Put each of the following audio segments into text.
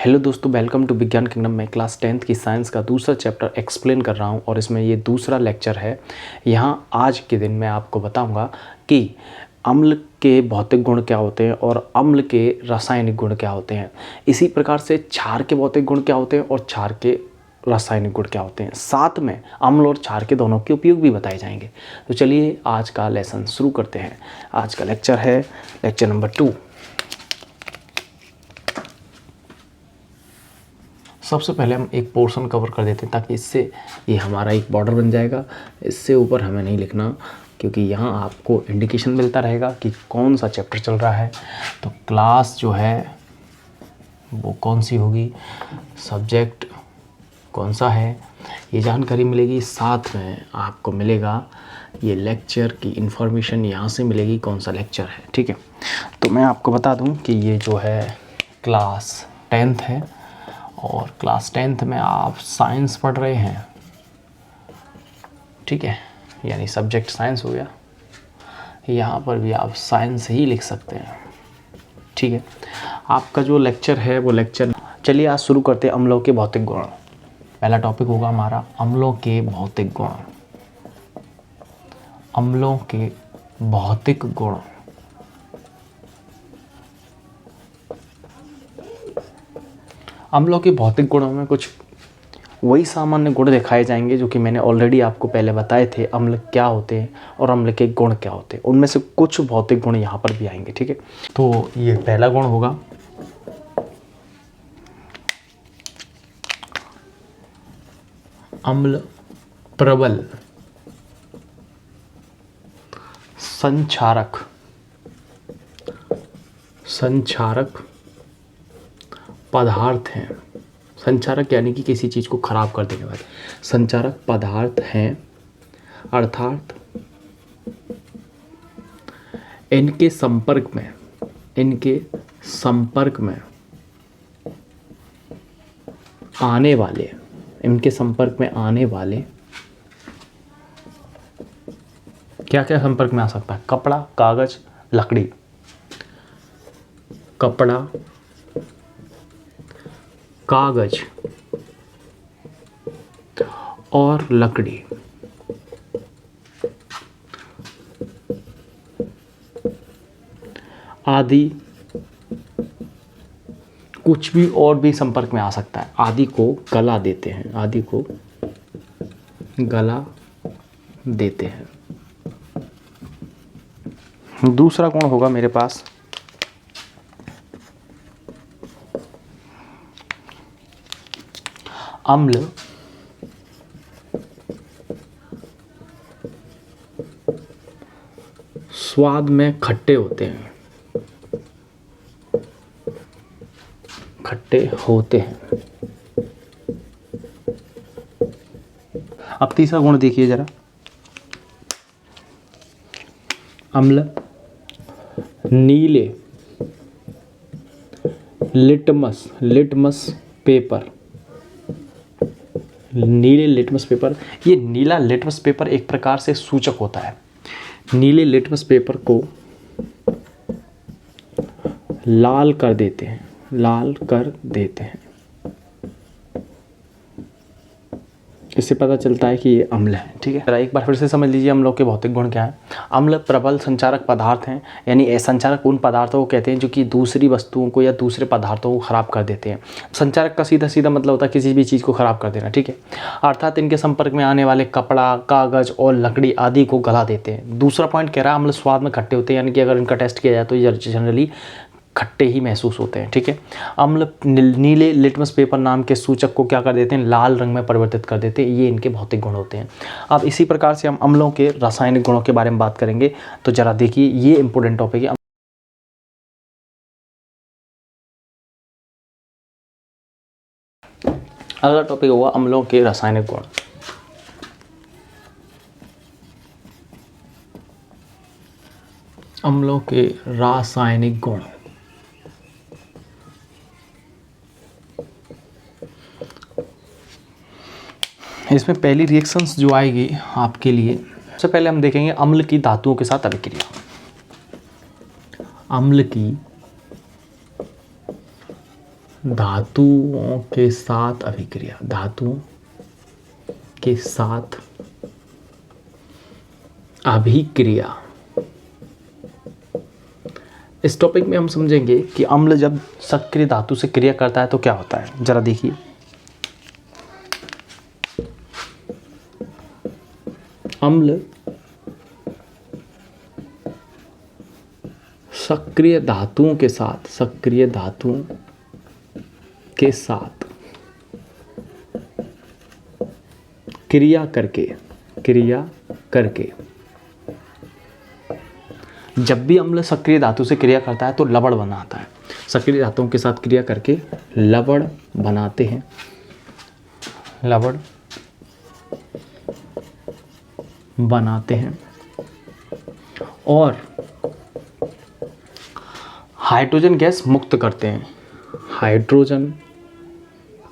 Hello दोस्तों, welcome to विज्ञान kingdom में क्लास 10th की साइंस का दूसरा चैप्टर एक्सप्लेन कर रहा हूं और इसमें ये दूसरा लेक्चर है। यहां आज के दिन मैं आपको बताऊंगा कि अम्ल के भौतिक गुण क्या होते हैं और अम्ल के रासायनिक गुण क्या होते हैं। इसी प्रकार से क्षार के भौतिक गुण क्या होते हैं और क्षार के रासायनिक गुण क्या होते हैं। साथ में अम्ल और क्षार के दोनों के उपयोग भी बताए जाएंगे। तो चलिए आज का लेसन शुरू करते हैं। आज का लेक्चर है लेक्चर नंबर 2। सबसे पहले हम एक पोर्शन कवर कर देते हैं ताकि इससे ये हमारा एक बॉर्डर बन जाएगा। इससे ऊपर हमें नहीं लिखना क्योंकि यहाँ आपको इंडिकेशन मिलता रहेगा कि कौन सा चैप्टर चल रहा है। तो क्लास जो है वो कौन सी होगी, सब्जेक्ट कौन सा है, ये जानकारी मिलेगी। साथ में आपको मिलेगा ये लेक्चर की इन्फॉर्मेशन, यहाँ से मिलेगी कौन सा लेक्चर है। ठीक है, तो मैं आपको बता दूँ कि ये जो है क्लास 10th है और क्लास 10th में आप साइंस पढ़ रहे हैं। ठीक है, यानी सब्जेक्ट साइंस हो गया। यहाँ पर भी आप साइंस ही लिख सकते हैं। ठीक है, आपका जो लेक्चर है वो लेक्चर, चलिए आज शुरू करते हैं अम्लों के भौतिक गुण। पहला टॉपिक होगा हमारा अम्लों के भौतिक गुण। अम्लों के भौतिक गुण। अम्लों के भौतिक गुणों में कुछ वही सामान्य गुण दिखाए जाएंगे जो कि मैंने ऑलरेडी आपको पहले बताए थे। अम्ल क्या होते हैं और अम्ल के गुण क्या होते हैं, उनमें से कुछ भौतिक गुण यहाँ पर भी आएंगे। ठीक है, तो ये पहला गुण होगा अम्ल प्रबल संक्षारक। संक्षारक पदार्थ हैं। संक्षारक यानी कि किसी चीज़ को खराब कर देने वाले संक्षारक पदार्थ हैं, अर्थात इनके संपर्क में आने वाले, इनके संपर्क में आने वाले क्या क्या संपर्क में आ सकता है? कपड़ा, कागज, लकड़ी। कपड़ा, कागज और लकड़ी आदि, कुछ भी और भी संपर्क में आ सकता है। आदि को गला देते हैं, आदि को गला देते हैं। दूसरा गुण होगा मेरे पास अम्ल स्वाद में खट्टे होते हैं। खट्टे होते हैं। अब तीसरा गुण देखिए जरा, अम्ल नीले लिटमस पेपर। नीले लिटमस पेपर, ये नीला लिटमस पेपर एक प्रकार से सूचक होता है। नीले लिटमस पेपर को लाल कर देते हैं, लाल कर देते हैं। इससे पता चलता है कि ये अम्ल है। ठीक है, एक बार फिर से समझ लीजिए अम्लों के भौतिक गुण क्या है। अम्ल प्रबल संचारक पदार्थ हैं, यानी संचारक उन पदार्थों को कहते हैं जो कि दूसरी वस्तुओं को या दूसरे पदार्थों को खराब कर देते हैं। संचारक का सीधा सीधा मतलब होता है किसी भी चीज़ को खराब कर देना। ठीक है, अर्थात इनके संपर्क में आने वाले कपड़ा, कागज और लकड़ी आदि को गला देते हैं। दूसरा पॉइंट कह रहा है अम्ल स्वाद में खट्टे होते हैं, यानी कि अगर इनका टेस्ट किया जाए तो ये जनरली खट्टे ही महसूस होते हैं। ठीक है, अम्ल नीले लिटमस पेपर नाम के सूचक को क्या कर देते हैं? लाल रंग में परिवर्तित कर देते हैं। ये इनके भौतिक गुण होते हैं। अब इसी प्रकार से हम अम्लों के रासायनिक गुणों के बारे में बात करेंगे। तो जरा देखिए, ये इंपॉर्टेंट टॉपिक है। अगला टॉपिक होगा अम्लों के रासायनिक गुण। अम्लों के रासायनिक गुण। इसमें पहली रिएक्शंस जो आएगी आपके लिए, सबसे पहले हम देखेंगे अम्ल की धातुओं के साथ अभिक्रिया। अम्ल की धातुओं के साथ अभिक्रिया, धातुओं के साथ अभिक्रिया। इस टॉपिक में हम समझेंगे कि अम्ल जब सक्रिय धातु से क्रिया करता है तो क्या होता है। जरा देखिए, अम्ल सक्रिय धातुओं के साथ, सक्रिय धातुओं के साथ क्रिया करके जब भी अम्ल सक्रिय धातु से क्रिया करता है तो लवण बनाता है। सक्रिय धातुओं के साथ क्रिया करके लवण बनाते हैं, लवण बनाते हैं और हाइड्रोजन गैस मुक्त करते हैं। हाइड्रोजन,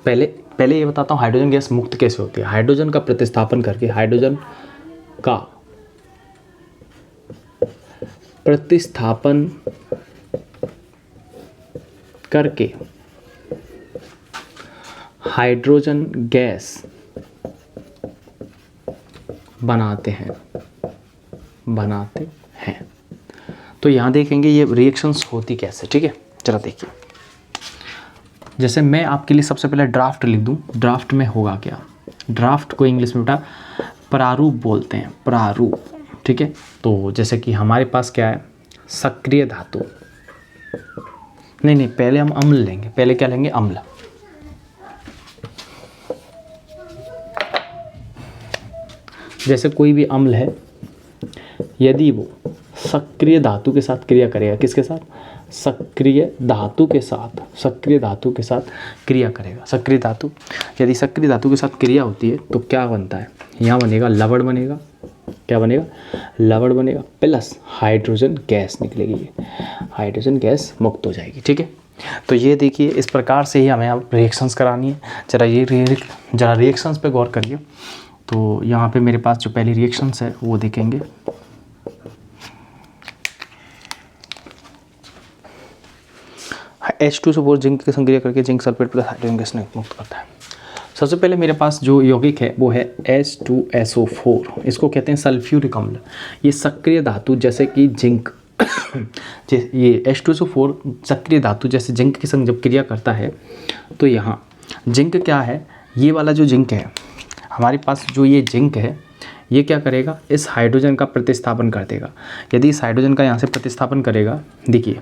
पहले ये बताता हूँ हाइड्रोजन गैस मुक्त कैसे होती है। हाइड्रोजन का प्रतिस्थापन करके, हाइड्रोजन का प्रतिस्थापन करके हाइड्रोजन गैस बनाते हैं। तो यहाँ देखेंगे ये रिएक्शंस होती कैसे, ठीक है। जरा देखिए, जैसे मैं आपके लिए सबसे पहले ड्राफ्ट लिख दूँ। ड्राफ्ट में होगा क्या, ड्राफ्ट को इंग्लिश में बेटा प्रारूप बोलते हैं, प्रारूप, ठीक है। तो जैसे कि हमारे पास क्या है, सक्रिय धातु, नहीं पहले हम अम्ल लेंगे। पहले क्या लेंगे, अम्ल। जैसे कोई भी अम्ल है, यदि वो सक्रिय धातु के साथ क्रिया करेगा, किसके साथ, सक्रिय धातु के साथ, सक्रिय धातु के साथ क्रिया करेगा। सक्रिय धातु, यदि सक्रिय धातु के साथ क्रिया होती है तो क्या बनता है, यहाँ बनेगा लवण बनेगा। क्या बनेगा, लवण बनेगा, प्लस हाइड्रोजन गैस निकलेगी, हाइड्रोजन गैस मुक्त हो जाएगी, ठीक है। तो ये देखिए, इस प्रकार से ही हमें अब रिएक्शंस करानी है। जरा रिएक्शंस पे गौर करिए। तो यहाँ पे मेरे पास जो पहली रिएक्शंस है वो देखेंगे। H2SO4 जिंक की संक्रिया करके zinc sulphate plus hydrogen gas मुक्त करता है। सबसे पहले मेरे पास जो यौगिक है वो है H2SO4, इसको कहते हैं सल्फ्यूरिक अम्ल। ये सक्रिय धातु जैसे कि जिंक ये H2SO4 सक्रिय धातु जैसे जिंक के संग जब क्रिया करता है तो यहाँ जिंक क्या है, ये वाला जो जिंक है हमारे पास, जो ये जिंक है ये क्या करेगा, इस हाइड्रोजन का प्रतिस्थापन कर देगा। यदि इस हाइड्रोजन का यहाँ से प्रतिस्थापन करेगा, देखिए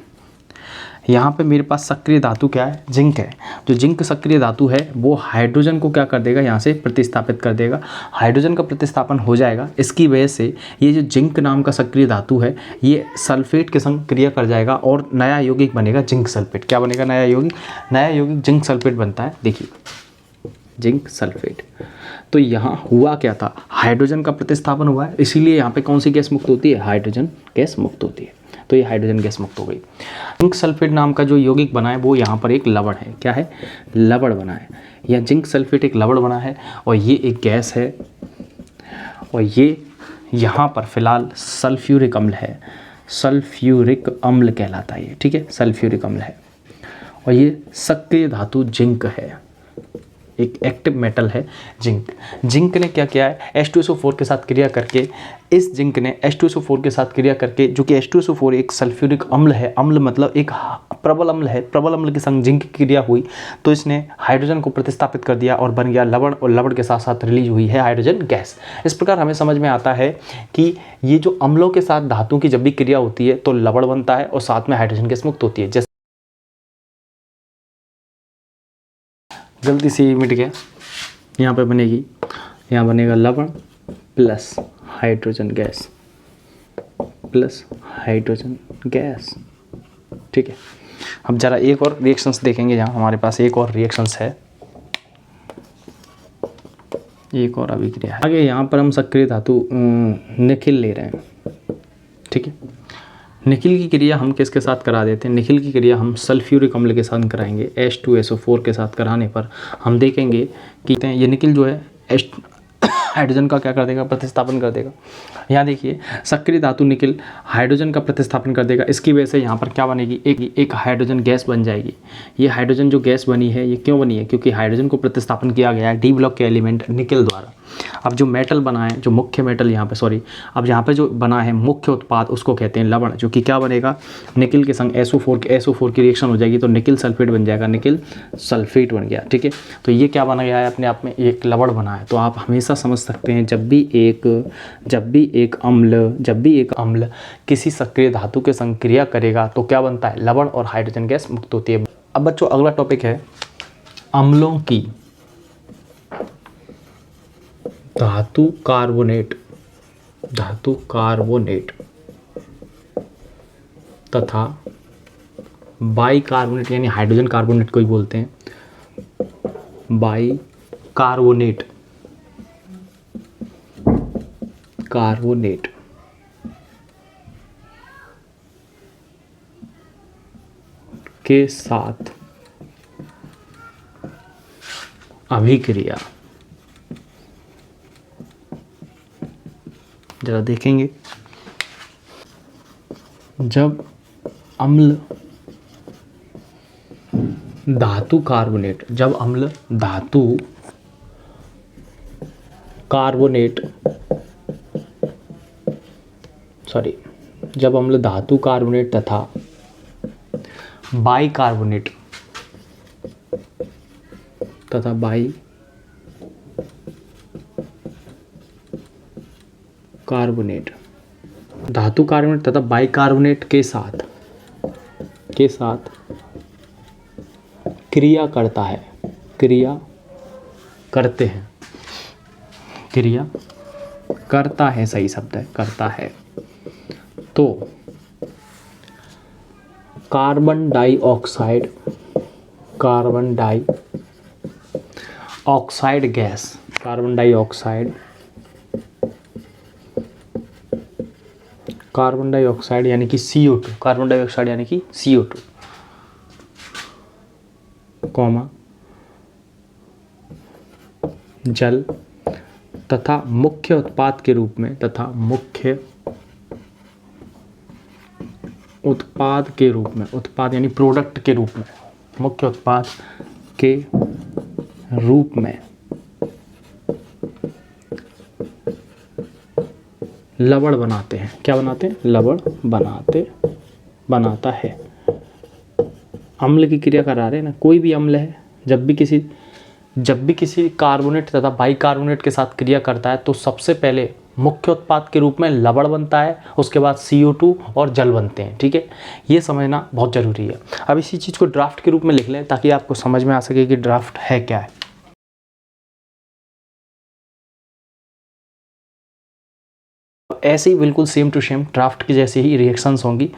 यहाँ पे मेरे पास सक्रिय धातु क्या है, जिंक है। जो जिंक सक्रिय धातु है वो हाइड्रोजन को क्या कर देगा, यहाँ से प्रतिस्थापित कर देगा। हाइड्रोजन का प्रतिस्थापन हो जाएगा, इसकी वजह से ये जो जिंक नाम का सक्रिय धातु है ये सल्फेट के संग क्रिया कर जाएगा और नया यौगिक बनेगा जिंक सल्फेट। क्या बनेगा, नया यौगिक जिंक सल्फेट बनता है। देखिए जिंक सल्फेट। तो यहाँ हुआ क्या था, हाइड्रोजन का प्रतिस्थापन हुआ है, इसीलिए यहाँ पे कौन सी गैस मुक्त होती है, हाइड्रोजन गैस मुक्त होती है। तो ये हाइड्रोजन गैस मुक्त हो गई। जिंक सल्फेट नाम का जो यौगिक बना है वो यहाँ पर एक लवण है। क्या है, लवण बना है। यह जिंक सल्फेट एक लवण बना है और ये एक गैस है और ये यहाँ पर फिलहाल सल्फ्यूरिक अम्ल है। सल्फ्यूरिक अम्ल कहलाता है ये, ठीक है, सल्फ्यूरिक अम्ल है। और ये सक्रिय धातु जिंक है, एक एक्टिव मेटल है जिंक। जिंक ने क्या किया है, H2SO4 के साथ क्रिया करके, इस जिंक ने H2SO4 के साथ क्रिया करके, जो कि H2SO4 एक सल्फ्यूरिक अम्ल है, अम्ल मतलब एक प्रबल अम्ल है, प्रबल अम्ल के संग जिंक की क्रिया हुई तो इसने हाइड्रोजन को प्रतिस्थापित कर दिया और बन गया लवण, और लवण के साथ साथ रिलीज हुई है हाइड्रोजन गैस। इस प्रकार हमें समझ में आता है कि ये जो अम्लों के साथ धातुओं की जब भी क्रिया होती है तो लवण बनता है और साथ में हाइड्रोजन गैस मुक्त होती है। जैसे गलती से मिट गया, यहाँ पे बनेगी, यहाँ बनेगा लवण प्लस हाइड्रोजन गैस, ठीक है। अब जरा एक और रिएक्शंस देखेंगे। यहाँ हमारे पास एक और रिएक्शंस है, एक और अभिक्रिया है। आगे यहाँ पर हम सक्रिय धातु निखिल ले रहे हैं, ठीक है। निखिल की क्रिया हम किसके साथ करा देते हैं, निखिल की क्रिया हम सल्फ्यूरिक अम्ल के साथ कराएंगे। H2SO4 के साथ कराने पर हम देखेंगे कि ये निखिल जो है हाइड्रोजन का क्या कर देगा, प्रतिस्थापन कर देगा। यहाँ देखिए सक्रिय धातु निकिल हाइड्रोजन का प्रतिस्थापन कर देगा। इसकी वजह से यहाँ पर क्या बनेगी, एक हाइड्रोजन गैस बन जाएगी। ये हाइड्रोजन जो गैस बनी है ये क्यों बनी है, क्योंकि हाइड्रोजन को प्रतिस्थापन किया गया है डी ब्लॉक के एलिमेंट निकिल द्वारा। अब जो मेटल बना है, जो मुख्य मेटल यहाँ पे अब यहाँ पे जो बना है मुख्य उत्पाद उसको कहते हैं लवण, जो कि क्या बनेगा, निकिल के संग SO4 की रिएक्शन हो जाएगी तो निकिल सल्फेट बन जाएगा, निकिल सल्फेट बन गया। ठीक है, तो ये क्या बना गया है, अपने आप में एक लवण बना है। तो आप हमेशा समझ सकते हैं जब भी एक अम्ल किसी सक्रिय धातु के संग क्रिया करेगा तो क्या बनता है, लवण और हाइड्रोजन गैस मुक्त होती है। अब बच्चों अगला टॉपिक है अम्लों की धातु कार्बोनेट तथा बाइकार्बोनेट, यानी हाइड्रोजन कार्बोनेट को ही बोलते हैं बाइकार्बोनेट के साथ अभिक्रिया। जरा देखेंगे, जब अम्ल धातु कार्बोनेट तथा बाइकार्बोनेट धातु कार्बोनेट तथा बाइकार्बोनेट के साथ क्रिया करता है, सही शब्द है, करता है, तो carbon dioxide gas, carbon dioxide यानी कि CO2, कार्बन डाइऑक्साइड यानी कि CO2 कॉमा जल तथा मुख्य उत्पाद के रूप में उत्पाद यानी प्रोडक्ट के रूप में, मुख्य उत्पाद के रूप में लवण बनाते हैं। क्या बनाते हैं, लवण बनाता है। अम्ल की क्रिया करा रहे हैं ना, कोई भी अम्ल है जब भी किसी कार्बोनेट तथा बाइकार्बोनेट के साथ क्रिया करता है तो सबसे पहले मुख्य उत्पाद के रूप में लवण बनता है, उसके बाद CO2 और जल बनते हैं। ठीक है, ये समझना बहुत ज़रूरी है। अब इसी चीज़ को ड्राफ्ट के रूप में लिख लें ताकि आपको समझ में आ सके कि ड्राफ्ट है क्या है। ऐसे ही बिल्कुल सेम टू सेम ड्राफ्ट की जैसी ही रिएक्शंस होंगी।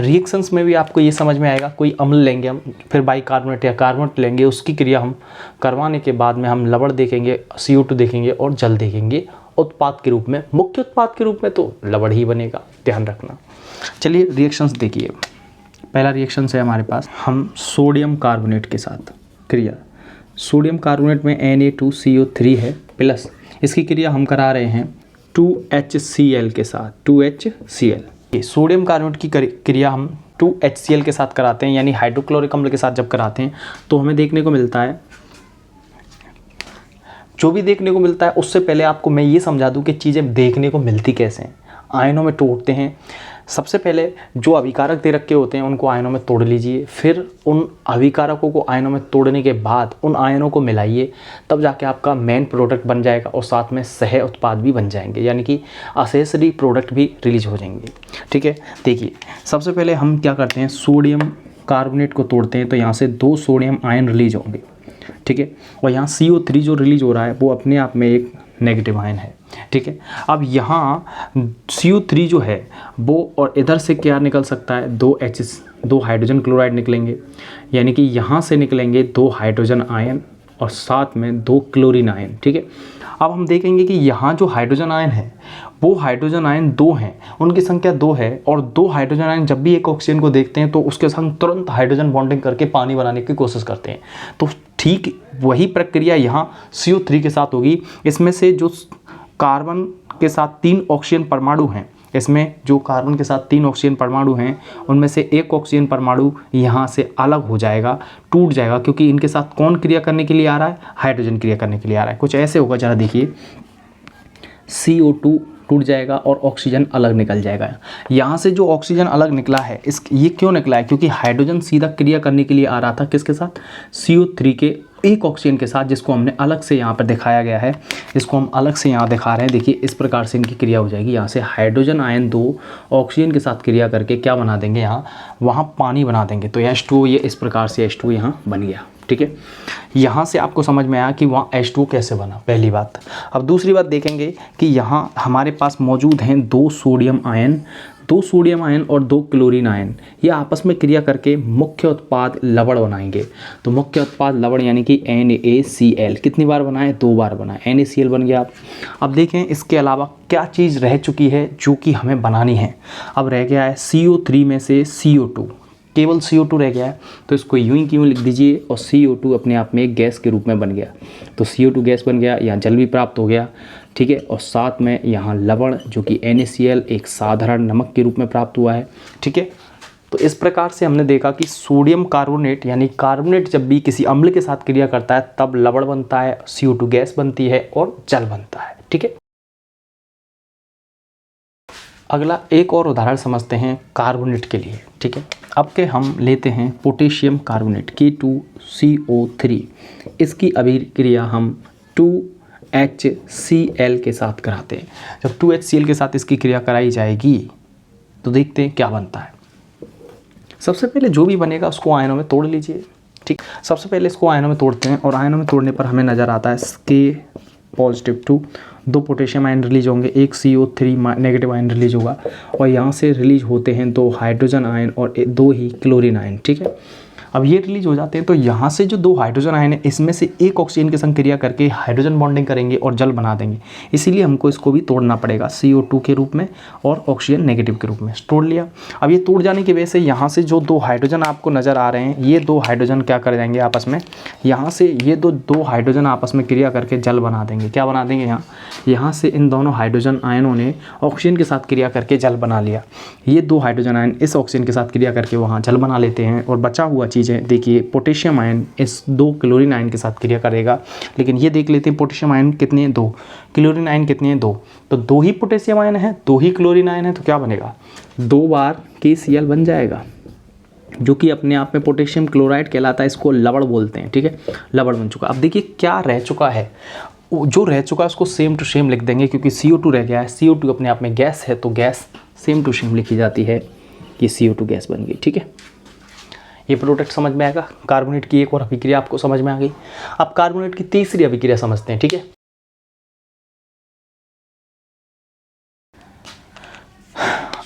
रिएक्शंस में भी आपको ये समझ में आएगा, कोई अम्ल लेंगे हम, फिर बाइकार्बोनेट या कार्बोनेट लेंगे, उसकी क्रिया हम करवाने के बाद में हम लवण देखेंगे, CO2 देखेंगे और जल देखेंगे उत्पाद के रूप में। मुख्य उत्पाद के रूप में तो लवण ही बनेगा, ध्यान रखना। चलिए रिएक्शंस देखिए। पहला रिएक्शन है हमारे पास, हम सोडियम कार्बोनेट के साथ क्रिया, सोडियम कार्बोनेट में Na2CO3 है प्लस, इसकी क्रिया हम करा रहे हैं 2HCl के साथ, 2HCl। सोडियम कार्बोनेट की क्रिया हम 2HCl के साथ कराते हैं, यानी हाइड्रोक्लोरिक अम्ल के साथ जब कराते हैं तो हमें देखने को मिलता है, जो भी देखने को मिलता है उससे पहले आपको मैं ये समझा दूं कि चीज़ें देखने को मिलती कैसे हैं। आयनों में तोड़ते हैं, सबसे पहले जो अभिकारक दे रखे होते हैं उनको आयनों में तोड़ लीजिए, फिर उन अभिकारकों को आयनों में तोड़ने के बाद उन आयनों को मिलाइए, तब जाके आपका मेन प्रोडक्ट बन जाएगा और साथ में सह उत्पाद भी बन जाएंगे, यानी कि असेसरी प्रोडक्ट भी रिलीज हो जाएंगे। ठीक है, देखिए सबसे पहले हम क्या करते हैं, सोडियम कार्बोनेट को तोड़ते हैं तो यहाँ से 2 सोडियम आयन रिलीज होंगे। ठीक है, और यहाँ CO3 जो रिलीज हो रहा है वो अपने आप में एक नेगेटिव आयन है। ठीक है, अब यहाँ CO3 जो है वो, और इधर से क्या निकल सकता है, 2 हाइड्रोजन क्लोराइड निकलेंगे, यानी कि यहाँ से निकलेंगे 2 हाइड्रोजन आयन और साथ में 2 क्लोरीन आयन। ठीक है, अब हम देखेंगे कि यहाँ जो हाइड्रोजन आयन है वो हाइड्रोजन आयन 2 हैं, उनकी संख्या 2 है, और 2 हाइड्रोजन आयन जब भी एक ऑक्सीजन को देखते हैं तो उसके संग तुरंत हाइड्रोजन बॉन्डिंग करके पानी बनाने की कोशिश करते हैं। तो ठीक वही प्रक्रिया यहाँ CO3 के साथ होगी। इसमें से जो कार्बन के साथ 3 ऑक्सीजन परमाणु हैं, इसमें जो कार्बन के साथ 3 ऑक्सीजन परमाणु हैं उनमें से एक ऑक्सीजन परमाणु यहाँ से अलग हो जाएगा, टूट जाएगा, क्योंकि इनके साथ कौन क्रिया करने के लिए आ रहा है, हाइड्रोजन क्रिया करने के लिए आ रहा है। कुछ ऐसे होगा, जरा देखिए, CO2 टूट जाएगा और ऑक्सीजन अलग निकल जाएगा। यहाँ से जो ऑक्सीजन अलग निकला है, ये क्यों निकला है, क्योंकि हाइड्रोजन सीधा क्रिया करने के लिए आ रहा था किसके साथ, CO3 के एक ऑक्सीजन के साथ, जिसको हमने अलग से यहाँ पर दिखाया गया है, इसको हम अलग से यहाँ दिखा रहे हैं। देखिए इस प्रकार से इनकी क्रिया हो जाएगी। यहाँ से हाइड्रोजन आयन 2 ऑक्सीजन के साथ क्रिया करके क्या बना देंगे, यहाँ वहाँ पानी बना देंगे। तो H2O, ये इस प्रकार से H2O यहाँ बन गया। ठीक है, यहाँ से आपको समझ में आया कि वहाँ H2O कैसे बना, पहली बात। अब दूसरी बात देखेंगे कि यहाँ हमारे पास मौजूद हैं 2 सोडियम आयन और 2 क्लोरीन आयन। ये आपस में क्रिया करके मुख्य उत्पाद लवण बनाएंगे। तो मुख्य उत्पाद लवण यानी कि NaCl कितनी बार बनाए, 2 बार बनाए, NaCl बन गया। अब देखें इसके अलावा क्या चीज़ रह चुकी है जो कि हमें बनानी है। अब रह गया है CO3 में से CO2, केवल CO2 रह गया है। तो इसको यूं ही क्यों लिख दीजिए, और CO2 अपने आप में एक गैस के रूप में बन गया। तो CO2 गैस बन गया, यहाँ जल भी प्राप्त हो गया। ठीक है, और साथ में यहाँ लवण जो कि NaCl एक साधारण नमक के रूप में प्राप्त हुआ है। ठीक है, तो इस प्रकार से हमने देखा कि सोडियम कार्बोनेट यानी कार्बोनेट जब भी किसी अम्ल के साथ क्रिया करता है तब लवण बनता है, CO2 गैस बनती है और जल बनता है। ठीक है, अगला एक और उदाहरण समझते हैं कार्बोनेट के लिए। ठीक है, अब के हम लेते हैं पोटेशियम कार्बोनेट K2CO3। इसकी अभिक्रिया हम 2HCl के साथ कराते हैं। जब 2HCl के साथ इसकी क्रिया कराई जाएगी तो देखते हैं क्या बनता है। सबसे पहले जो भी बनेगा उसको आयनों में तोड़ लीजिए। ठीक, सबसे पहले इसको आयनों में तोड़ते हैं और आयनों में तोड़ने पर हमें नज़र आता है K+2 2 पोटेशियम आयन रिलीज होंगे, एक CO3 नेगेटिव आयन रिलीज होगा, और यहाँ से रिलीज होते हैं 2 हाइड्रोजन आयन और 2 ही क्लोरीन आयन। ठीक है, अब ये रिलीज हो जाते हैं तो यहाँ से जो 2 हाइड्रोजन आयन है इसमें से एक ऑक्सीजन के संग क्रिया करके हाइड्रोजन बॉन्डिंग करेंगे और जल बना देंगे। इसीलिए हमको इसको भी तोड़ना पड़ेगा, CO2 के रूप में और ऑक्सीजन नेगेटिव के रूप में। तोड़ लिया। अब ये टूट जाने की वजह से यहाँ से जो 2 हाइड्रोजन आपको नज़र आ रहे हैं, ये 2 हाइड्रोजन क्या कर जाएंगे आपस में, यहाँ से ये दो हाइड्रोजन आपस में क्रिया करके जल बना देंगे। क्या बना देंगे, यहाँ से इन दोनों हाइड्रोजन आयनों ने ऑक्सीजन के साथ क्रिया करके जल बना लिया। ये 2 हाइड्रोजन आयन इस ऑक्सीजन के साथ क्रिया करके वहाँ जल बना लेते हैं, और बचा हुआ चीज़ है, देखिए पोटेशियम आयन इस 2 क्लोरीन आयन के साथ क्रिया करेगा। लेकिन ये देख लेते हैं पोटेशियम आयन कितने हैं, 2, क्लोरीन आयन कितने हैं, 2। तो 2 ही पोटेशियम आयन है, 2 ही क्लोरीन आयन है, तो क्या बनेगा, 2 बार KCl बन जाएगा, जो कि अपने आप में पोटेशियम क्लोराइड कहलाता है। इसको लवण बोलते हैं। ठीक है, लवण बन चुका। अब देखिए क्या रह चुका है, जो रह चुका है उसको सेम टू सेम लिख देंगे, क्योंकि CO2 रह गया है। CO2 अपने आप में गैस है, तो गैस सेम टू सेम लिखी जाती है कि CO2 गैस बन गई। ठीक है, ये प्रोडक्ट समझ में आएगा। कार्बोनेट की एक और अभिक्रिया आपको समझ में आ गई। अब कार्बोनेट की तीसरी अभिक्रिया समझते हैं। ठीक है,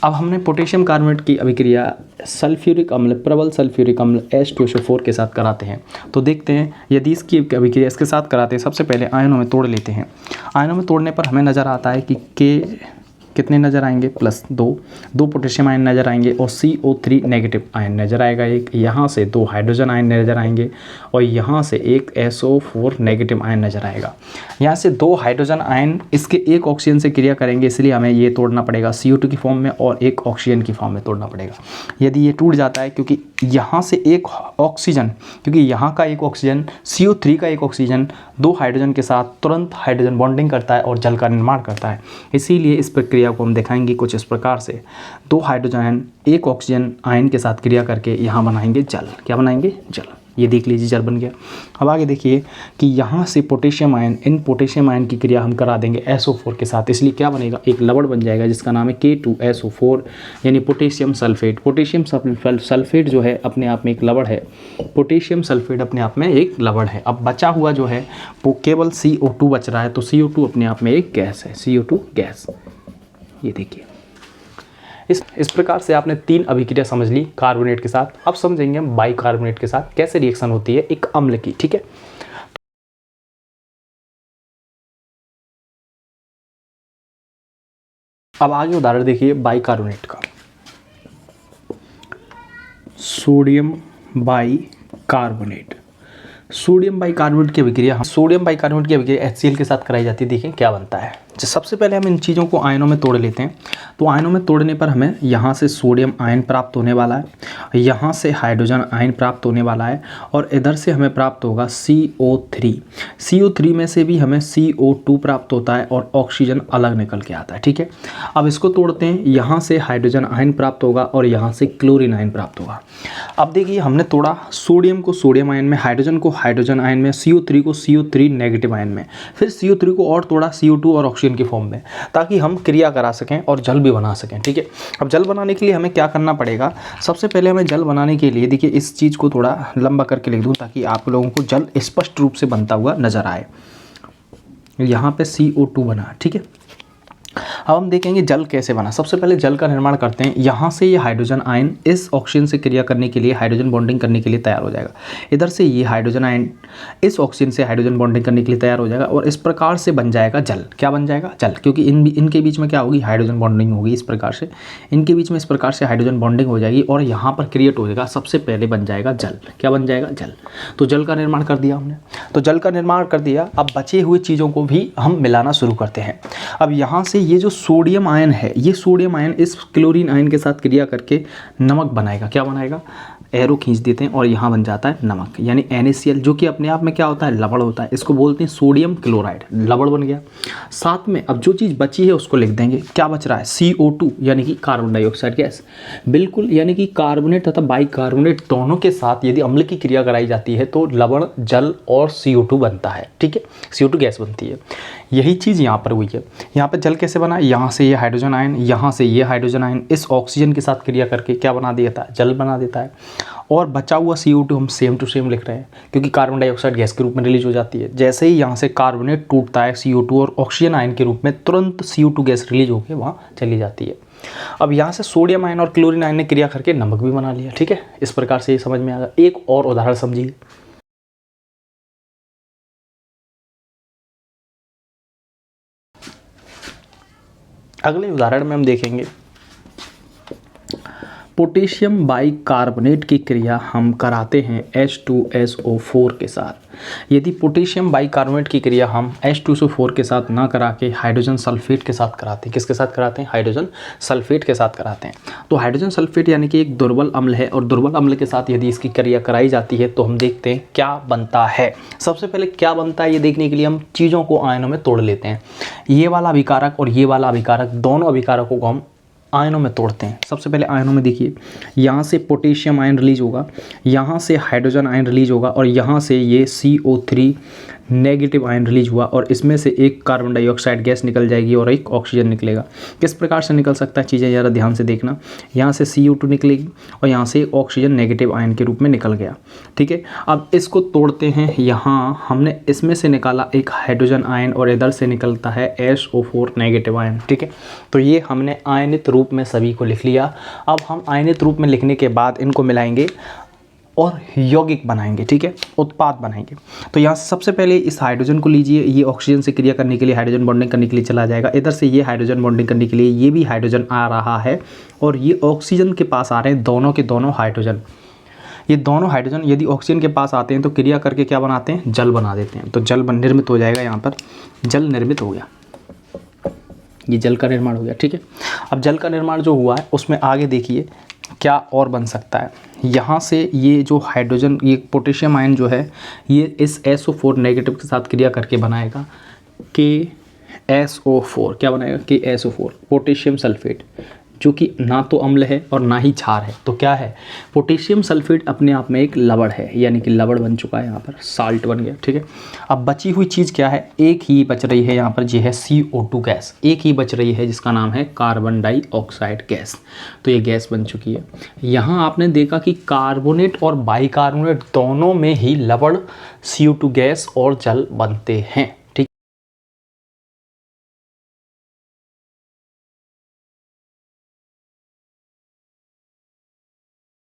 अब हमने पोटेशियम कार्बोनेट की अभिक्रिया सल्फ्यूरिक अम्ल, प्रबल सल्फ्यूरिक अम्ल H2SO4 के साथ कराते हैं। तो देखते हैं यदि इसकी अभिक्रिया इसके साथ कराते हैं। सबसे पहले आयनों में तोड़ लेते हैं। आयनों में तोड़ने पर हमें नज़र आता है कि K कितने नज़र आएंगे, +2 पोटेशियम आयन नज़र आएंगे, और CO3 नेगेटिव आयन नज़र आएगा एक। यहाँ से 2 हाइड्रोजन आयन नज़र आएंगे, और यहाँ से एक SO4 नेगेटिव आयन नज़र आएगा। यहाँ से 2 हाइड्रोजन आयन इसके एक ऑक्सीजन से क्रिया करेंगे, इसलिए हमें ये तोड़ना पड़ेगा CO2 की फॉर्म में, और एक ऑक्सीजन की फॉर्म में तोड़ना पड़ेगा। यदि ये टूट जाता है, क्योंकि यहाँ से एक ऑक्सीजन, क्योंकि यहाँ का एक ऑक्सीजन, CO3 का एक ऑक्सीजन 2 हाइड्रोजन के साथ तुरंत हाइड्रोजन बॉन्डिंग करता है और जल का निर्माण करता है। इसीलिए इस प्रक्रिया को हम दिखाएंगे कुछ इस प्रकार से। 2 हाइड्रोजन आयन एक ऑक्सीजन आयन के साथ क्रिया करके यहाँ बनाएंगे जल। क्या बनाएंगे, जल। ये देख लीजिए जल बन गया। अब आगे देखिए कि यहाँ से पोटेशियम आयन, इन पोटेशियम आयन की क्रिया हम करा देंगे SO4 के साथ, इसलिए क्या बनेगा, एक लवण बन जाएगा जिसका नाम है K2SO4 यानी पोटेशियम सल्फेट। पोटेशियम सल्फेट जो है अपने आप में एक लवण है। पोटेशियम सल्फेट अपने आप में एक लवण है। अब बचा हुआ जो है वो केवल CO2 बच रहा है, तो CO2 अपने आप में एक गैस है, CO2 गैस। ये देखिए इस प्रकार से आपने 3 अभिक्रिया समझ ली कार्बोनेट के साथ। अब समझेंगे हम बाइकार्बोनेट के साथ कैसे रिएक्शन होती है एक अम्ल की। ठीक है, अब आगे उदाहरण देखिए बाइकार्बोनेट का। सोडियम बाइकार्बोनेट, सोडियम बाइकार्बोनेट की अभिक्रिया HCl के साथ कराई जाती है। देखें क्या बनता है। सबसे पहले हम इन चीज़ों को आयनों में तोड़ लेते हैं। तो आयनों में तोड़ने पर हमें यहाँ से सोडियम आयन प्राप्त होने वाला है, यहाँ से हाइड्रोजन आयन प्राप्त होने वाला है, और इधर से हमें प्राप्त होगा CO3। CO3 में से भी हमें CO2 प्राप्त होता है और ऑक्सीजन अलग निकल के आता है। ठीक है, अब इसको तोड़ते हैं। यहाँ से हाइड्रोजन आयन प्राप्त होगा और यहाँ से क्लोरीन आयन प्राप्त होगा। अब देखिए, हमने तोड़ा सोडियम को सोडियम आयन में, हाइड्रोजन को हाइड्रोजन आयन में, CO3 को CO3 नेगेटिव आयन में, फिर CO3 को और तोड़ा CO2 और ऑक्सीजन की फॉर्म में, ताकि हम क्रिया करा सकें और जल भी बना सकें। ठीक है, अब जल बनाने के लिए हमें क्या करना पड़ेगा? सबसे पहले हमें जल बनाने के लिए, देखिए इस चीज़ को थोड़ा लंबा करके लिख दूँ ताकि आप लोगों को जल स्पष्ट रूप से बनता हुआ नजर आए। यहाँ पे CO2 बना। ठीक है, अब हम देखेंगे जल कैसे बना। सबसे पहले जल का निर्माण करते हैं। यहाँ से ये हाइड्रोजन आयन इस ऑक्सीजन से क्रिया करने के लिए, हाइड्रोजन बॉन्डिंग करने के लिए तैयार हो जाएगा। इधर से ये हाइड्रोजन आयन इस ऑक्सीजन से हाइड्रोजन बॉन्डिंग करने के लिए तैयार हो जाएगा और इस प्रकार से बन जाएगा जल। क्या बन जाएगा? जल, क्योंकि इनके बीच में क्या होगी? हाइड्रोजन बॉन्डिंग होगी। इस प्रकार से इनके बीच में इस प्रकार से हाइड्रोजन बॉन्डिंग हो जाएगी और यहाँ पर क्रिएट हो जाएगा, सबसे पहले बन जाएगा जल। क्या बन जाएगा? जल। तो जल का निर्माण कर दिया हमने। तो जल का निर्माण कर दिया। अब बचे हुए चीज़ों को भी हम मिलाना शुरू करते हैं। अब यहाँ से ये जो सोडियम आयन है, ये सोडियम आयन इस क्लोरीन आयन के साथ क्रिया करके नमक बनाएगा। क्या बनाएगा? एरो खींच देते हैं और यहाँ बन जाता है नमक, यानी NaCl, जो कि अपने आप में क्या होता है? लवण होता है। इसको बोलते हैं सोडियम क्लोराइड, लवण बन गया। साथ में अब जो चीज़ बची है उसको लिख देंगे। क्या बच रहा है? CO2, यानी कि कार्बन डाइऑक्साइड गैस। बिल्कुल, यानी कि कार्बोनेट तथा बाइकार्बोनेट दोनों के साथ यदि अम्ल की क्रिया कराई जाती है तो लवण, जल और CO2 बनता है। ठीक है, CO2 गैस बनती है। यही चीज़ यहाँ पर हुई है। यहाँ पर जल कैसे बना? यहाँ से ये हाइड्रोजन आयन, यहाँ से ये हाइड्रोजन आयन इस ऑक्सीजन के साथ क्रिया करके क्या बना देता है? जल बना देता है। और बचा हुआ CO2 हम सेम टू सेम लिख रहे हैं, क्योंकि कार्बन डाइऑक्साइड गैस के रूप में रिलीज हो जाती है। जैसे ही यहाँ से कार्बोनेट टूटता है, CO2 और ऑक्सीजन आयन के रूप में तुरंत CO2 गैस रिलीज होकर वहाँ चली जाती है। अब यहाँ से सोडियम आयन और क्लोरीन आयन ने क्रिया करके नमक भी बना लिया। ठीक है, इस प्रकार से ये समझ में आ गया। एक और उदाहरण समझिए। अगले उदाहरण में हम देखेंगे पोटेशियम बाइकार्बोनेट की क्रिया हम कराते हैं H2SO4 के साथ। यदि पोटेशियम बाइकार्बोनेट की क्रिया हम H2SO4 के साथ ना करा के हाइड्रोजन सल्फेट के साथ कराते हैं, किसके साथ कराते हैं? हाइड्रोजन सल्फेट के साथ कराते हैं। तो हाइड्रोजन सल्फेट यानी कि एक दुर्बल अम्ल है, और दुर्बल अम्ल के साथ यदि इसकी क्रिया कराई जाती है तो हम देखते हैं क्या बनता है। सबसे पहले क्या बनता है ये देखने के लिए हम चीज़ों को आयनों में तोड़ लेते हैं। ये वाला अभिकारक और ये वाला अभिकारक, दोनों अभिकारकों को हम आयनों में तोड़ते हैं। सबसे पहले आयनों में देखिए, यहाँ से पोटेशियम आयन रिलीज होगा, यहाँ से हाइड्रोजन आयन रिलीज होगा और यहाँ से ये CO3 नेगेटिव आयन रिलीज हुआ और इसमें से एक कार्बन डाइऑक्साइड गैस निकल जाएगी और एक ऑक्सीजन निकलेगा। किस प्रकार से निकल सकता है? चीज़ें ज़रा ध्यान से देखना। यहाँ से CO2 निकलेगी और यहाँ से ऑक्सीजन नेगेटिव आयन के रूप में निकल गया। ठीक है, अब इसको तोड़ते हैं। यहाँ हमने इसमें से निकाला एक हाइड्रोजन आयन और इधर से निकलता है SO4 नेगेटिव आयन। ठीक है, तो ये हमने आयनित रूप में सभी को लिख लिया। अब हम आयनित रूप में लिखने के बाद इनको मिलाएंगे और यौगिक बनाएंगे। ठीक है, उत्पाद बनाएंगे। तो यहाँ सबसे पहले इस हाइड्रोजन को लीजिए, ये ऑक्सीजन से क्रिया करने के लिए, हाइड्रोजन बॉन्डिंग करने के लिए चला जाएगा। इधर से ये हाइड्रोजन बॉन्डिंग करने के लिए ये भी हाइड्रोजन आ रहा है और ये ऑक्सीजन के पास आ रहे हैं, दोनों के दोनों हाइड्रोजन। ये दोनों हाइड्रोजन यदि ऑक्सीजन के पास आते हैं तो क्रिया करके क्या बनाते हैं? जल बना देते हैं। तो जल निर्मित हो जाएगा। यहाँ पर जल निर्मित हो गया, ये जल का निर्माण हो गया। ठीक है, अब जल का निर्माण जो हुआ है उसमें आगे देखिए क्या और बन सकता है। यहाँ से ये जो हाइड्रोजन, ये पोटेशियम आयन जो है, ये इस SO4 नेगेटिव के साथ क्रिया करके बनाएगा KSO4। क्या बनाएगा? KSO4 पोटेशियम सल्फेट, जो कि ना तो अम्ल है और ना ही क्षार है। तो क्या है? पोटेशियम सल्फेट अपने आप में एक लवण है, यानी कि लवण बन चुका है, यहाँ पर साल्ट बन गया। ठीक है, अब बची हुई चीज़ क्या है? एक ही बच रही है यहाँ पर, ये है CO2 गैस। एक ही बच रही है जिसका नाम है कार्बन डाइऑक्साइड गैस। तो ये गैस बन चुकी है। यहाँ आपने देखा कि कार्बोनेट और बाइकार्बोनेट दोनों में ही लवण, CO2 गैस और जल बनते हैं।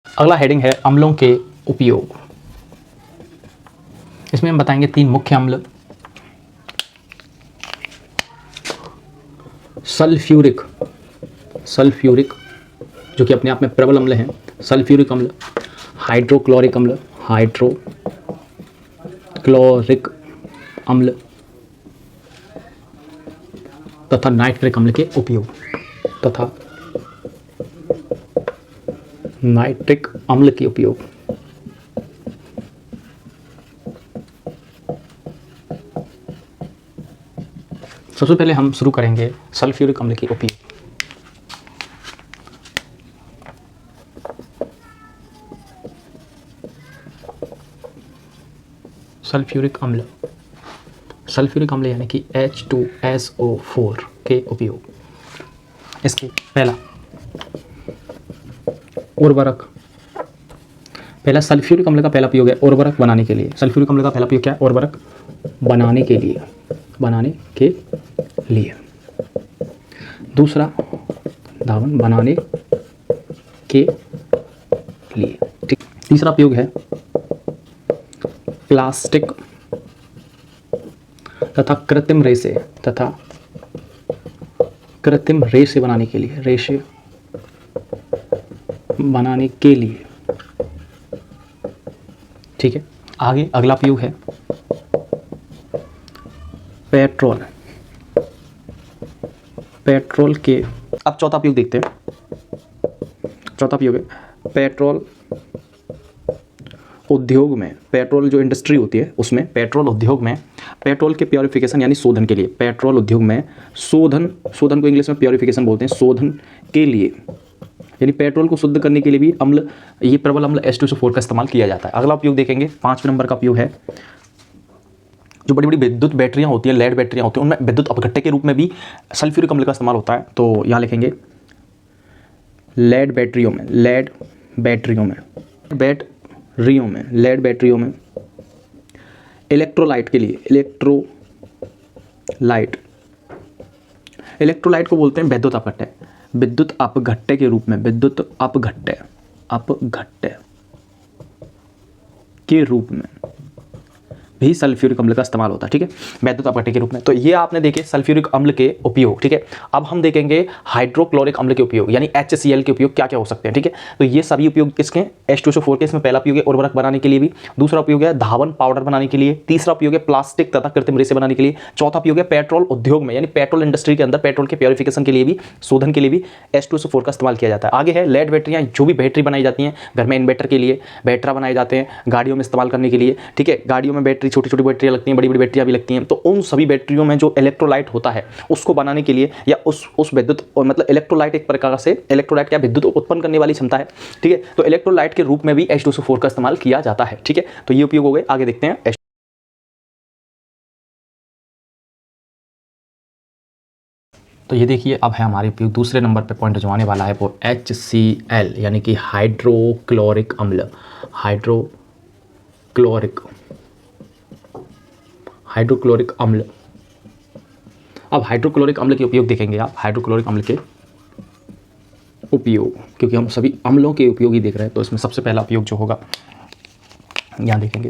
अगला हेडिंग है अम्लों के उपयोग। इसमें हम बताएंगे 3 मुख्य अम्ल। सल्फ्यूरिक, जो कि अपने आप में प्रबल अम्ल हैं, सल्फ्यूरिक अम्ल। हाइड्रोक्लोरिक अम्ल, हाइड्रोक्लोरिक अम्ल। तथा नाइट्रिक अम्ल के उपयोग, तथा नाइट्रिक अम्ल के उपयोग। सबसे पहले हम शुरू करेंगे सल्फ्यूरिक अम्ल के उपयोग। सल्फ्यूरिक अम्ल, सल्फ्यूरिक अम्ल यानी कि H2SO4 के उपयोग। इसके पहला उर्वरक, पहला सल्फ्यूरिक अम्ल का पहला उपयोग है उर्वरक बनाने के लिए। सल्फ्यूरिक अम्ल का पहला उपयोग क्या है? उर्वरक बनाने के लिए, बनाने के लिए। दूसरा धावन बनाने के लिए, ठीक। तीसरा उपयोग है प्लास्टिक तथा कृत्रिम रेशे, तथा कृत्रिम रेशे बनाने के लिए, रेशे बनाने के लिए, ठीक है। आगे अगला उपयोग है पेट्रोल, पेट्रोल के। अब चौथा उपयोग देखते हैं। चौथा उपयोग है पेट्रोल उद्योग में, पेट्रोल जो इंडस्ट्री होती है उसमें, पेट्रोल उद्योग में पेट्रोल के प्योरिफिकेशन यानी शोधन के लिए, पेट्रोल उद्योग में शोधन, शोधन को इंग्लिश में प्योरिफिकेशन बोलते हैं, शोधन के लिए यानी पेट्रोल को शुद्ध करने के लिए भी अम्ल, ये प्रबल अम्ल H2SO4 का इस्तेमाल किया जाता है। अगला उपयोग देखेंगे, 5वें नंबर का उपयोग है जो बड़ी बड़ी विद्युत बैटरियां होती हैं, लेड बैटरियां होती हैं, उनमें विद्युत अपघट्य के रूप में भी सल्फ्यूरिक अम्ल का इस्तेमाल होता है। तो यहाँ लिखेंगे लेड बैटरियों में, लेड बैटरियों में, बैटरियों में, लेड बैटरियों में इलेक्ट्रोलाइट के लिए, इलेक्ट्रोलाइट, इलेक्ट्रोलाइट को बोलते हैं विद्युत अपघट्य, विद्युत अपघट्य के रूप में, विद्युत अपघट्य, अपघट्य के रूप में भी सल्फ्यूरिक अम्ल का इस्तेमाल होता है, ठीक है, वैद्युत अपघट्य के रूप में। तो ये आपने देखे सल्फ्यूरिक अम्ल के उपयोग, ठीक है। अब हम देखेंगे हाइड्रोक्लोरिक अम्ल के उपयोग यानी HCl के उपयोग क्या क्या हो सकते हैं, ठीक है। तो ये सभी उपयोग किसके? H2SO4 के। इसमें पहला उपयोग है उर्वरक बनाने के लिए भी, दूसरा उपयोग है धावन पाउडर बनाने के लिए, तीसरा उपयोग है प्लास्टिक तथा कृत्रिम रेशे बनाने के लिए, चौथा उपयोग है पेट्रोल उद्योग में यानी पेट्रोल इंडस्ट्री के अंदर पेट्रोल के प्योरिफिकेशन के लिए भी, शोधन के लिए भी H2SO4 का इस्तेमाल किया जाता है। आगे है लेड बैटरियां, जो भी बैटरी बनाई जाती हैं घर में, इन्वर्टर के लिए बैटरा बनाए जाते हैं, गाड़ियों में इस्तेमाल करने के लिए, ठीक है। गाड़ियों में बैटरी, छोटी छोटी बैटरियां लगती हैं, बड़ी बड़ी बैटरियां भी लगती हैं। तो उन सभी बैटरियों में जो इलेक्ट्रोलाइट होता है उसको बनाने के लिए, या उस विद्युत, मतलब इलेक्ट्रोलाइट एक प्रकार से, इलेक्ट्रोलाइट क्या विद्युत उत्पन्न करने वाली क्षमता है, ठीक है। तो इलेक्ट्रोलाइट के रूप में भी H2SO4 का इस्तेमाल किया जाता है, ठीक है। तो ये उपयोग हो गए। आगे देखते हैं। तो ये देखिए, अब है हमारे उपयोग, दूसरे नंबर पे पॉइंट जमाने वाला है वो HCl यानी कि हाइड्रोक्लोरिक अम्ल, हाइड्रोक्लोरिक, हाइड्रोक्लोरिक अम्ल। अब हाइड्रोक्लोरिक अम्ल के उपयोग देखेंगे आप, हाइड्रोक्लोरिक अम्ल के उपयोग, क्योंकि हम सभी अम्लों के उपयोग ही देख रहे हैं। तो इसमें सबसे पहला उपयोग जो होगा यहाँ देखेंगे,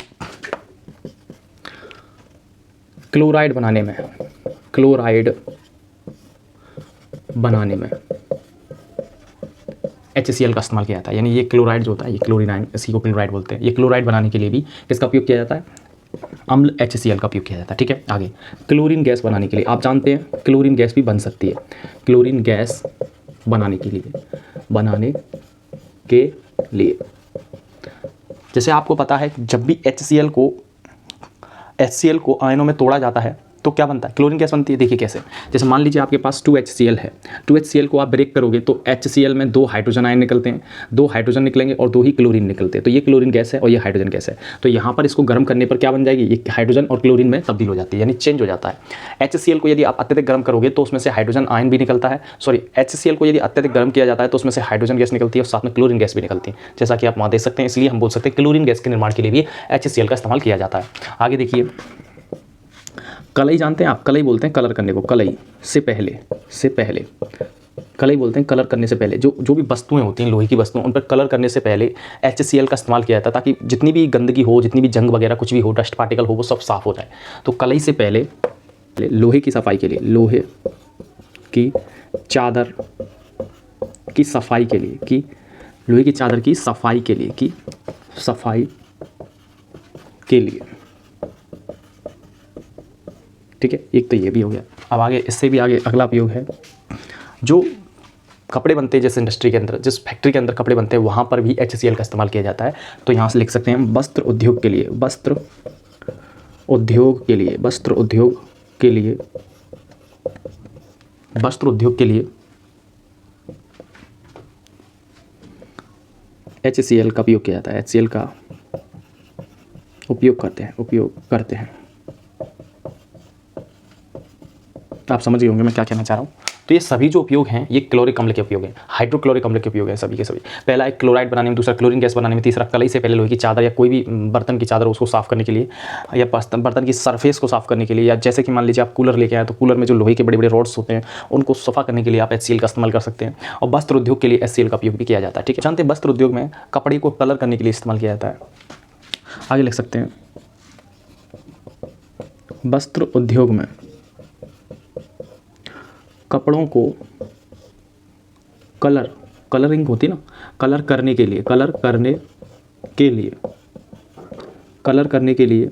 क्लोराइड बनाने में, क्लोराइड बनाने में HCl का इस्तेमाल किया जाता है। यानी ये क्लोराइड जो होता है, ये क्लोरीन आयन, इसी को क्लोराइड बोलते हैं। ये क्लोराइड बनाने के लिए भी किसका उपयोग किया जाता है? अम्ल HCl का उपयोग किया जाता है, ठीक है। आगे क्लोरीन गैस बनाने के लिए, आप जानते हैं क्लोरीन गैस भी बन सकती है। क्लोरीन गैस बनाने के लिए, बनाने के लिए, जैसे आपको पता है जब भी HCl को आयनों में तोड़ा जाता है तो क्या बनता है? क्लोरीन गैस बनती है। देखिए कैसे, जैसे मान लीजिए आपके पास 2HCl है, 2HCl को आप ब्रेक करोगे तो HCl में 2 हाइड्रोजन आयन निकलते हैं, 2 हाइड्रोजन निकलेंगे और 2 ही क्लोरीन निकलते हैं। तो ये क्लोरीन गैस है और ये हाइड्रोजन गैस है। तो यहाँ पर इसको गर्म करने पर क्या बन जाएगी? ये हाइड्रोजन और क्लोरीन में तब्दील हो जाती है, यानी चेंज हो जाता है। HCl को यदि आप अत्यधिक गर्म करोगे तो उसमें से हाइड्रोजन आयन भी निकलता है, सॉरी, HCl को यदि अत्यधिक गर्म किया जाता है तो उसमें से हाइड्रोजन गैस निकलती है और साथ में क्लोरीन गैस भी निकलती है, जैसा कि आप वहाँ देख सकते हैं। इसलिए हम बोल सकते हैं क्लोरीन गैस के निर्माण के लिए भी HCl का इस्तेमाल किया जाता है। आगे देखिए, कलई जानते हैं आप? कलई बोलते हैं कलर करने को, कलई से पहले, कलई बोलते हैं कलर करने से पहले। जो भी वस्तुएं होती हैं, लोहे की वस्तुएं, उन पर कलर करने से पहले HCl का इस्तेमाल किया जाता है, ताकि जितनी भी गंदगी हो, जितनी भी जंग वगैरह कुछ भी हो, डस्ट पार्टिकल हो, वो सब साफ हो जाए। तो कलई से पहले लोहे की सफाई के लिए, लोहे की चादर की सफाई के लिए, कि लोहे की चादर की सफाई के लिए, की सफाई के लिए, ठीक है। एक तो ये भी हो गया। अब आगे इससे भी आगे अगला उपयोग है, जो कपड़े बनते हैं जैसे इंडस्ट्री के अंदर, जिस फैक्ट्री के अंदर कपड़े बनते हैं वहाँ पर भी HCl का इस्तेमाल किया जाता है। तो यहाँ से लिख सकते हैं वस्त्र उद्योग के लिए, वस्त्र उद्योग के लिए, वस्त्र उद्योग के लिए, वस्त्र उद्योग के लिए HCl का उपयोग किया जाता है, HCl का उपयोग करते हैं। आप समझ गए होंगे मैं क्या कहना चाह रहा हूँ। तो ये सभी जो उपयोग हैं ये क्लोरिक अम्ल के उपयोग हैं, हाइड्रोक्लोरिक अम्ल के उपयोग हैं सभी के सभी। पहला एक क्लोराइड बनाने में, दूसरा क्लोरीन गैस बनाने में, तीसरा कलई से पहले लोहे की चादर या कोई भी बर्तन की चादर उसको साफ़ करने के लिए, या बर्तन की सरफेस को साफ़ करने के लिए, या जैसे कि मान लीजिए आप कूलर लेके आए तो कूलर में जो लोहे के बड़े बड़े रॉड्स होते हैं उनको सफ़ा करने के लिए आप HCl का इस्तेमाल कर सकते हैं। और वस्त्र उद्योग के लिए HCl का उपयोग भी किया जाता है। ठीक है, जानते हैं वस्त्र उद्योग में कपड़े को कलर करने के लिए इस्तेमाल किया जाता है। आगे लिख सकते हैं वस्त्र उद्योग में कपड़ों को कलरिंग होती है ना, कलर करने के लिए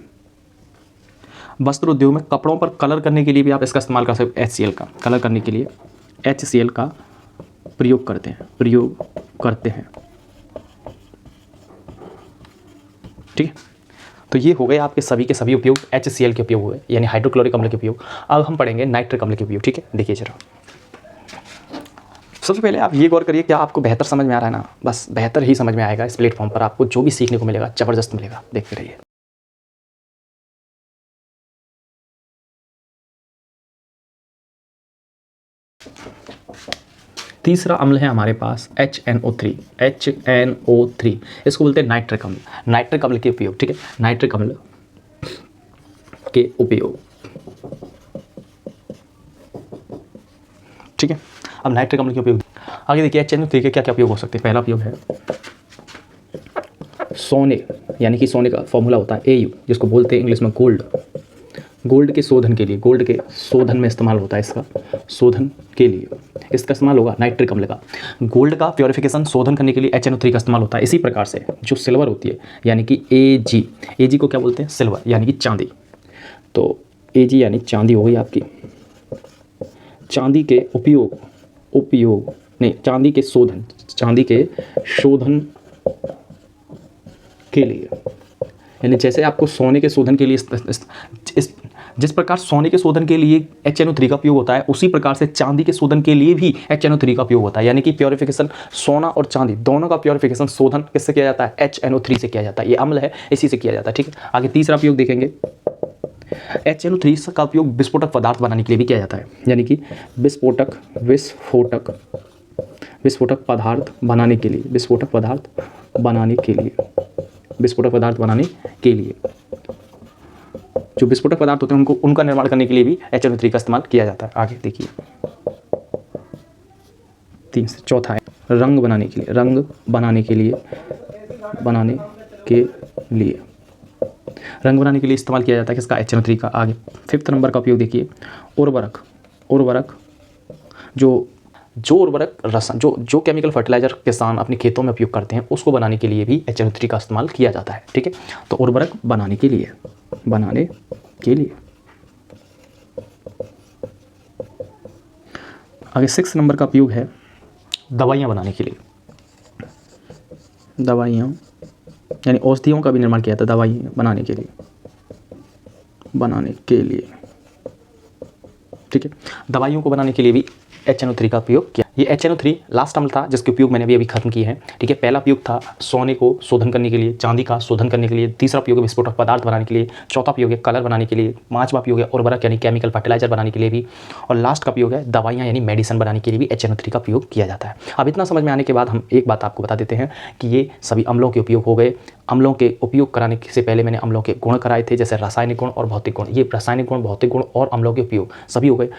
वस्त्र उद्योग में कपड़ों पर कलर करने के लिए भी आप इसका इस्तेमाल कर सकते हैं। HCl का कलर करने के लिए HCl का प्रयोग करते हैं। ठीक है, तो ये हो गए आपके सभी के सभी उपयोग, HCl के उपयोग हुए, यानी हाइड्रोक्लोरिक अम्ल के उपयोग। अब हम पढ़ेंगे नाइट्रिक अम्ल के उपयोग। ठीक है, देखिए जरा, सबसे पहले आप ये गौर करिए, क्या आपको बेहतर समझ में आ रहा है ना? बस बेहतर ही समझ में आएगा। इस प्लेटफॉर्म पर आपको जो भी सीखने को मिलेगा ज़बरदस्त मिलेगा, देखते रहिए। तीसरा अम्ल है हमारे पास HNO3। HNO3 इसको बोलते हैं नाइट्रिक अम्ल। नाइट्रिक अम्ल के उपयोग, ठीक है, नाइट्रिक अम्ल के उपयोग। ठीक है, अब नाइट्रिक अम्ल के उपयोग आगे देखिए। HNO3 के क्या क्या उपयोग हो सकते हैं। पहला उपयोग है सोने, यानी कि सोने का फॉर्मूला होता है AU, जिसको बोलते हैं इंग्लिश में गोल्ड। गोल्ड के शोधन के लिए, गोल्ड के शोधन में इस्तेमाल होता है इसका, शोधन के लिए इसका इस्तेमाल होगा नाइट्रिक अम्ल का। गोल्ड का प्योरिफिकेशन शोधन करने के लिए HNO3 का इस्तेमाल होता है। इसी प्रकार से जो सिल्वर होती है, यानी कि AG को क्या बोलते हैं? सिल्वर, यानी कि चांदी। तो AG यानी चांदी हो गई आपकी। चांदी के उपयोग नहीं, चांदी के शोधन के लिए, यानी जैसे आपको सोने के शोधन के लिए जिस प्रकार सोने के शोधन के लिए HNO3 का उपयोग होता है, उसी प्रकार से चांदी के शोधन के लिए भी HNO3 का उपयोग होता है। यानी कि प्योरिफिकेशन, सोना और चांदी दोनों का प्योरिफिकेशन शोधन किससे किया जाता है? HNO3 से किया जाता है। ये अम्ल है, इसी से किया जाता है। ठीक है, आगे तीसरा उपयोग देखेंगे। HNO3 का उपयोग विस्फोटक पदार्थ बनाने के लिए भी किया जाता है, यानी कि विस्फोटक पदार्थ बनाने के लिए, विस्फोटक पदार्थ बनाने के लिए जो विस्फोटक पदार्थ होते हैं उनका निर्माण करने के लिए भी HNO3 का इस्तेमाल किया जाता है। आगे देखिए, चौथा है रंग बनाने के लिए, रंग बनाने के लिए इस्तेमाल किया जाता है किसका? HNO3 का। आगे 5th नंबर का उपयोग देखिए, उर्वरक जो उर्वरक रसायन, जो केमिकल फर्टिलाइजर किसान अपने खेतों में उपयोग करते हैं, उसको बनाने के लिए भी HNO3 का इस्तेमाल किया जाता है। ठीक है, तो उर्वरक बनाने के लिए आगे 6 नंबर का उपयोग है दवाइयाँ बनाने के लिए। दवाइयाँ यानी औषधियों का भी निर्माण किया जाता है, दवाइयाँ बनाने के लिए। ठीक है, दवाइयों को बनाने के लिए भी HNO3 का उपयोग किया। ये HNO3 लास्ट अम्ल था जिसके उपयोग मैंने अभी खत्म किए हैं। ठीक है, पहला उपयोग था सोने को शोधन करने के लिए, चांदी का शोधन करने के लिए। तीसरा उपयोग है विस्फोटक पदार्थ बनाने के लिए। चौथा उपयोग है कलर बनाने के लिए। पांचवा उपयोग है उर्वरक यानी केमिकल फर्टिलाइजर बनाने के लिए भी। और लास्ट का उपयोग है दवाइयाँ यानी मेडिसिन बनाने के लिए भी HNO3 का उपयोग किया जाता है। अब इतना समझ में आने के बाद हम एक बात आपको बता देते हैं कि ये सभी अम्लों के उपयोग हो गए। अम्लों के उपयोग कराने से पहले मैंने अम्लों के गुण कराए थे, जैसे रासायनिक गुण और भौतिक गुण। ये रासायनिक गुण, भौतिक गुण और अम्लों के उपयोग सभी हो गए।